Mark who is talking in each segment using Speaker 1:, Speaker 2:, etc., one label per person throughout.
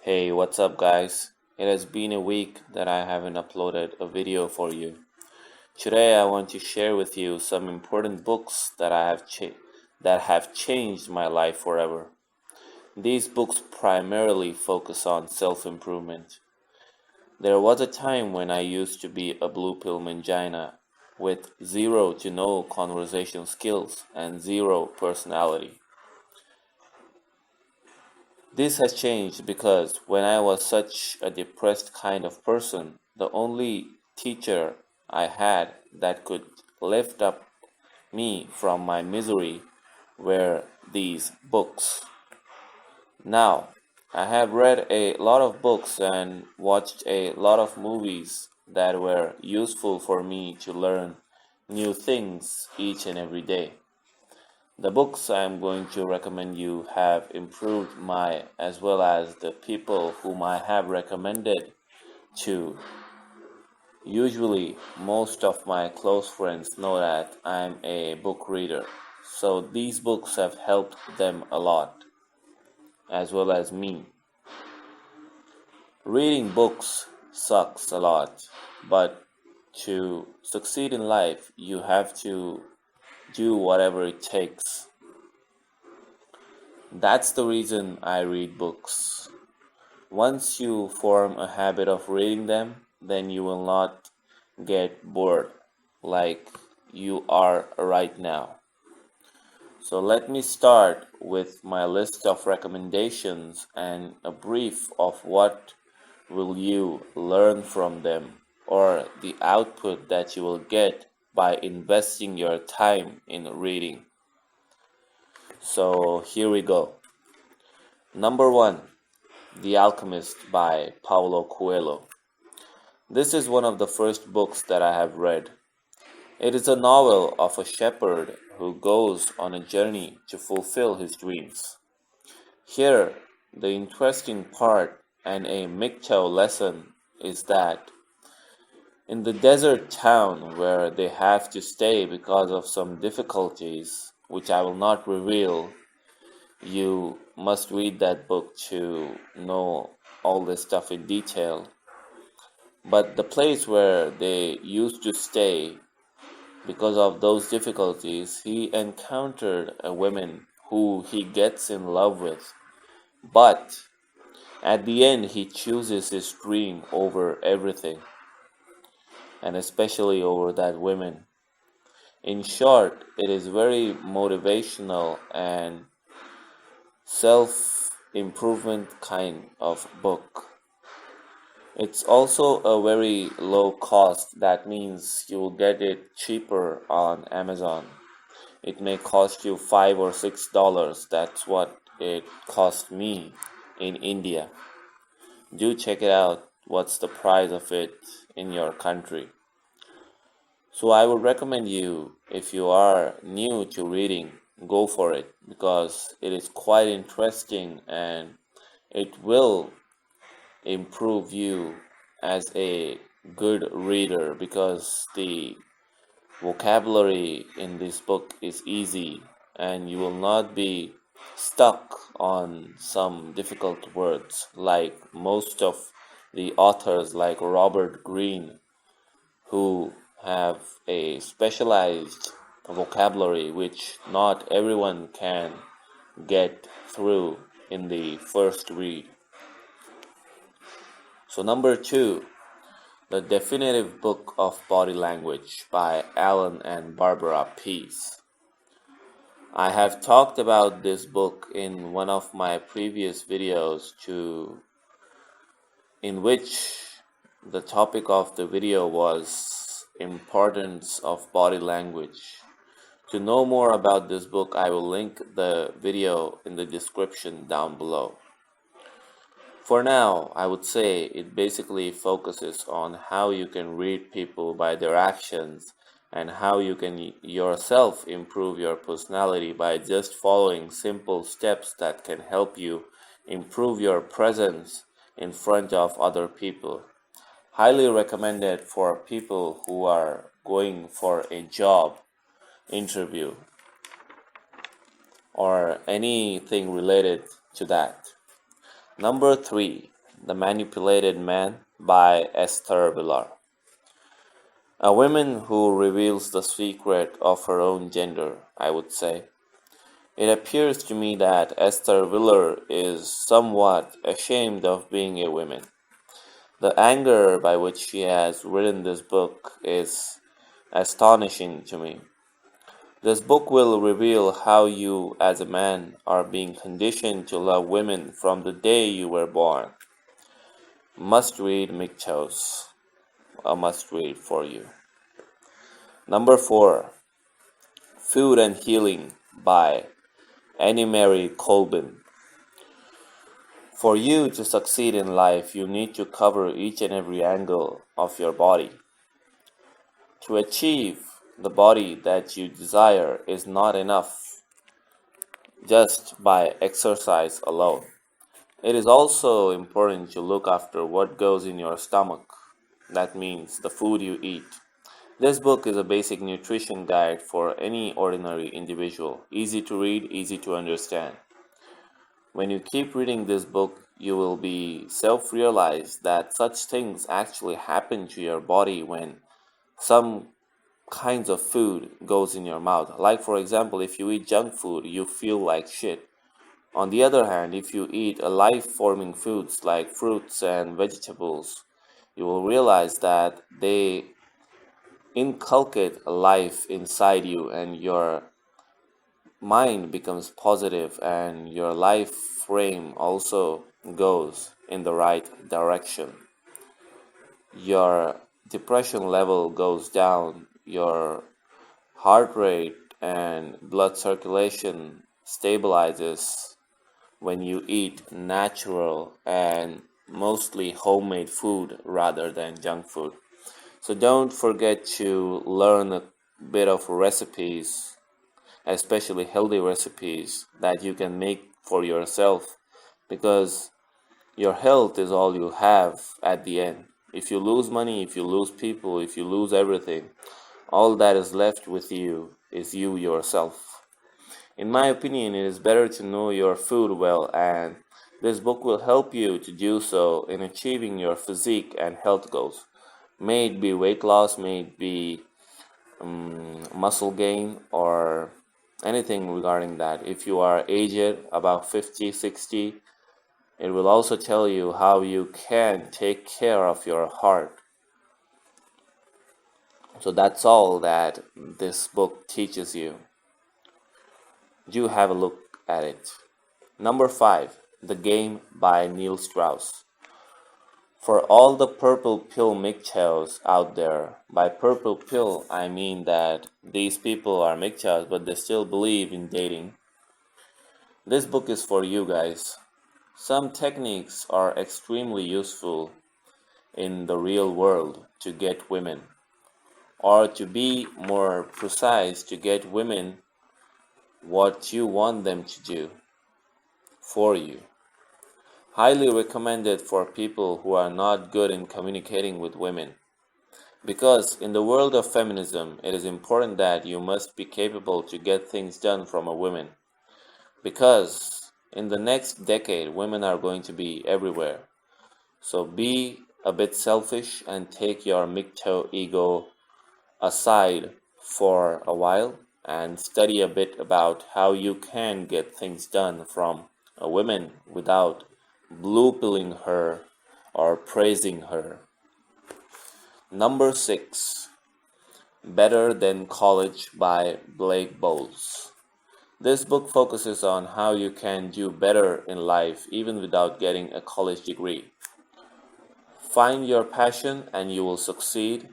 Speaker 1: Hey, what's up, guys? It has been a week that I haven't uploaded a video for you. Today, I want to share with you some important books that have changed my life forever. These books primarily focus on self-improvement. There was a time when I used to be a blue pill mangina with zero to no conversation skills and zero personality. This has changed because when I was such a depressed kind of person, the only teacher I had that could lift up me from my misery were these books. Now, I have read a lot of books and watched a lot of movies that were useful for me to learn new things each and every day. The books I am going to recommend you have improved my as well as the people whom I have recommended to. Usually, most of my close friends know that I am a book reader, so these books have helped them a lot, as well as me. Reading books sucks a lot, but to succeed in life, you have to do whatever it takes. That's the reason I read books. Once you form a habit of reading them, then you will not get bored like you are right now. So let me start with my list of recommendations and a brief of what will you learn from them or the output that you will get by investing your time in reading. So here we go. Number 1, The Alchemist by Paulo Coelho. This is one of the first books that I have read. It is a novel of a shepherd who goes on a journey to fulfill his dreams. Here, the interesting part and a MGTOW lesson is that in the desert town where they have to stay because of some difficulties, which I will not reveal, you must read that book to know all this stuff in detail. But the place where they used to stay, because of those difficulties, he encountered a woman who he gets in love with. But at the end, he chooses his dream over everything, and especially over that woman. In short, it is very motivational and self-improvement kind of book. It's also a very low cost. That means you will get it cheaper on Amazon. It may cost you $5 or $6. That's what it cost me in India. Do check it out. What's the price of it in your country? So I would recommend you, if you are new to reading, go for it because it is quite interesting and it will improve you as a good reader because the vocabulary in this book is easy and you will not be stuck on some difficult words like most of the authors like Robert Greene, who have a specialized vocabulary which not everyone can get through in the first read. So number 2, The Definitive Book of Body Language by Allan and Barbara Pease. I have talked about this book in one of my previous videos in which the topic of the video was importance of body language. To know more about this book, I will link the video in the description down below. For now, I would say it basically focuses on how you can read people by their actions and how you can yourself improve your personality by just following simple steps that can help you improve your presence in front of other people. Highly recommended for people who are going for a job interview or anything related to that. Number 3, The Manipulated Man by Esther Vilar. A woman who reveals the secret of her own gender, I would say. It appears to me that Esther Vilar is somewhat ashamed of being a woman. The anger by which she has written this book is astonishing to me. This book will reveal how you, as a man, are being conditioned to love women from the day you were born. Must read MGTOW, a must read for you. Number 4, Food and Healing by Anniemarie Colbin. For you to succeed in life, you need to cover each and every angle of your body. To achieve the body that you desire is not enough just by exercise alone. It is also important to look after what goes in your stomach. That means the food you eat. This book is a basic nutrition guide for any ordinary individual. Easy to read, easy to understand. When you keep reading this book, you will be self-realized that such things actually happen to your body when some kinds of food goes in your mouth. Like for example, if you eat junk food, you feel like shit. On the other hand, if you eat a life-forming foods like fruits and vegetables, you will realize that they inculcate life inside you and your mind becomes positive and your life frame also goes in the right direction. Your depression level goes down, your heart rate and blood circulation stabilizes when you eat natural and mostly homemade food rather than junk food. So don't forget to learn a bit of recipes, especially healthy recipes that you can make for yourself, because your health is all you have at the end. If you lose money, if you lose people, if you lose everything, all that is left with you is you yourself. In my opinion, it is better to know your food well, and this book will help you to do so in achieving your physique and health goals. May it be weight loss, may it be muscle gain, or anything regarding that. If you are aged, about 50, 60, it will also tell you how you can take care of your heart. So that's all that this book teaches you. Do have a look at it. Number 5, The Game by Niel Strauss. For all the purple pill MGTOWs out there, by purple pill I mean that these people are MGTOWs but they still believe in dating. This book is for you guys. Some techniques are extremely useful in the real world to get women, or to be more precise, to get women what you want them to do for you. Highly recommended for people who are not good in communicating with women. Because in the world of feminism, it is important that you must be capable to get things done from a woman. Because in the next decade, women are going to be everywhere. So be a bit selfish and take your MGTOW ego aside for a while and study a bit about how you can get things done from a woman without blue-pilling her or praising her. Number 6, Better Than College by Blake Boles. This book focuses on how you can do better in life even without getting a college degree. Find your passion and you will succeed,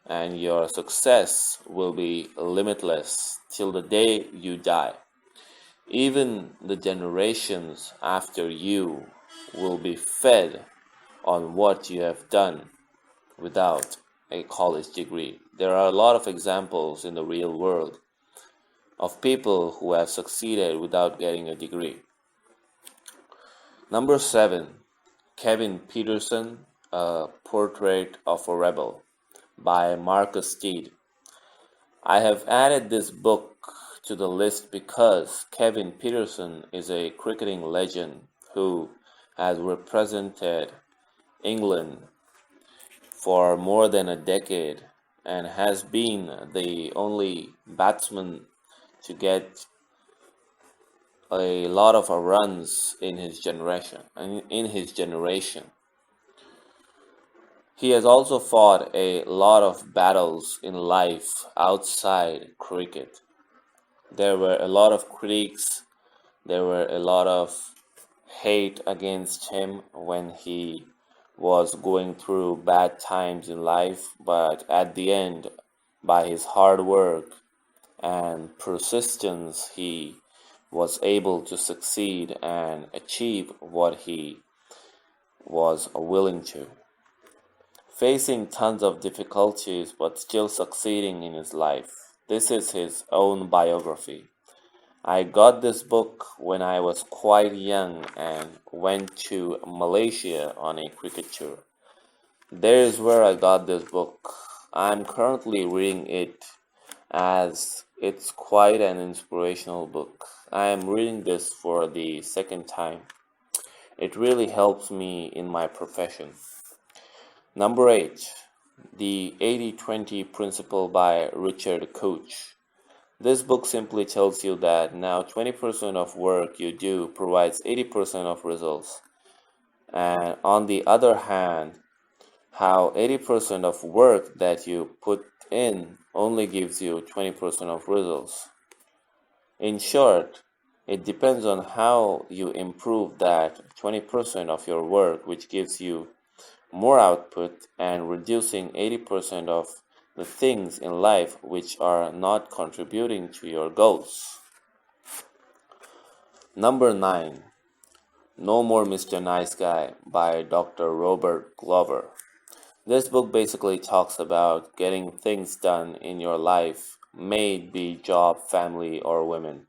Speaker 1: and your success will be limitless till the day you die. Even the generations after you will be fed on what you have done without a college degree. There are a lot of examples in the real world of people who have succeeded without getting a degree. Number 7, Pietersen, A Portrait of a Rebel by Marcus Stead. I have added this book to the list because Pietersen is a cricketing legend who has represented England for more than a decade and has been the only batsman to get a lot of runs in his generation. He has also fought a lot of battles in life outside cricket. There were a lot of critics, there were a lot of hate against him when he was going through bad times in life, but at the end, by his hard work and persistence, he was able to succeed and achieve what he was willing to. Facing tons of difficulties but still succeeding in his life. This is his own biography. I got this book when I was quite young and went to Malaysia on a cricket tour. There is where I got this book. I'm currently reading it as it's quite an inspirational book. I am reading this for the second time. It really helps me in my profession. Number 8, The 80-20 Principle by Richard Koch. This book simply tells you that now 20% of work you do provides 80% of results. And on the other hand, how 80% of work that you put in only gives you 20% of results. In short, it depends on how you improve that 20% of your work, which gives you more output, and reducing 80% of the things in life which are not contributing to your goals. Number 9, No More Mr. Nice Guy by Dr. Robert Glover. This book basically talks about getting things done in your life, may it be job, family, or women,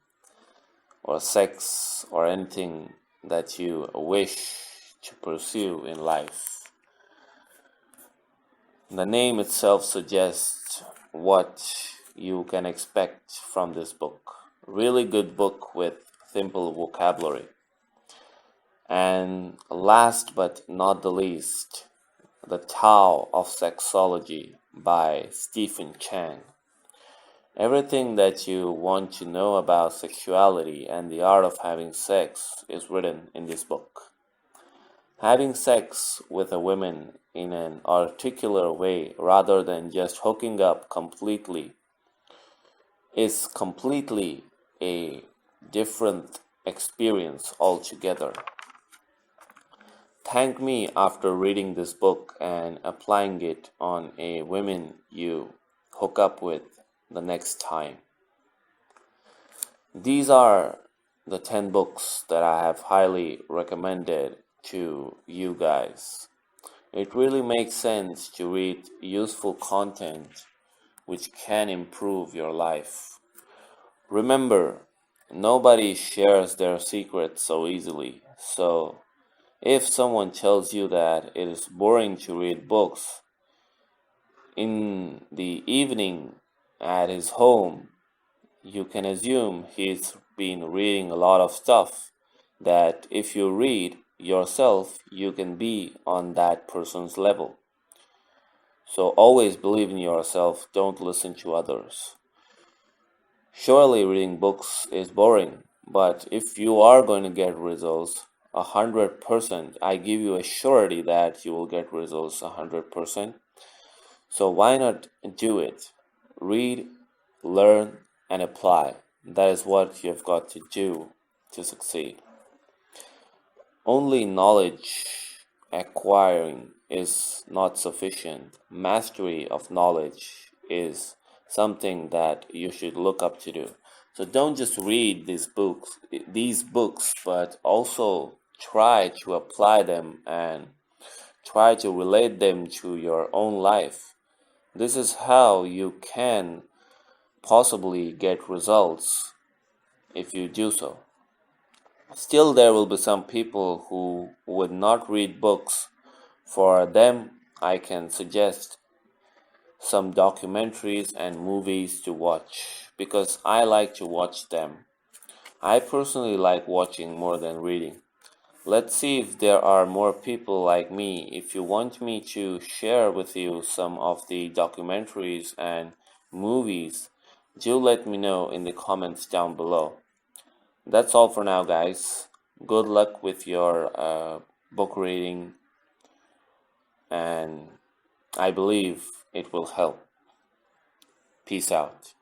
Speaker 1: or sex, or anything that you wish to pursue in life. The name itself suggests what you can expect from this book. Really good book with simple vocabulary. And last but not the least, The Tao of Sexology by Stephen Chang. Everything that you want to know about sexuality and the art of having sex is written in this book. Having sex with a woman in an articulate way rather than just hooking up completely is completely a different experience altogether. Thank me after reading this book and applying it on a woman you hook up with the next time. These are the 10 books that I have highly recommended to you guys. It really makes sense to read useful content which can improve your life. Remember, nobody shares their secrets so easily, so if someone tells you that it is boring to read books in the evening at his home, you can assume he's been reading a lot of stuff that if you read yourself, you can be on that person's level. So always believe in yourself, don't listen to others. Surely reading books is boring, but if you are going to get results 100%, I give you a surety that you will get results 100%. So why not do it? Read, learn, and apply. That is what you've got to do to succeed. Only knowledge acquiring is not sufficient. Mastery of knowledge is something that you should look up to do. So don't just read these books, but also try to apply them and try to relate them to your own life. This is how you can possibly get results if you do so. Still, there will be some people who would not read books. For them, I can suggest some documentaries and movies to watch because I like to watch them. I personally like watching more than reading. Let's see if there are more people like me. If you want me to share with you some of the documentaries and movies, do let me know in the comments down below. That's all for now, guys. Good luck with your book reading, and I believe it will help. Peace out.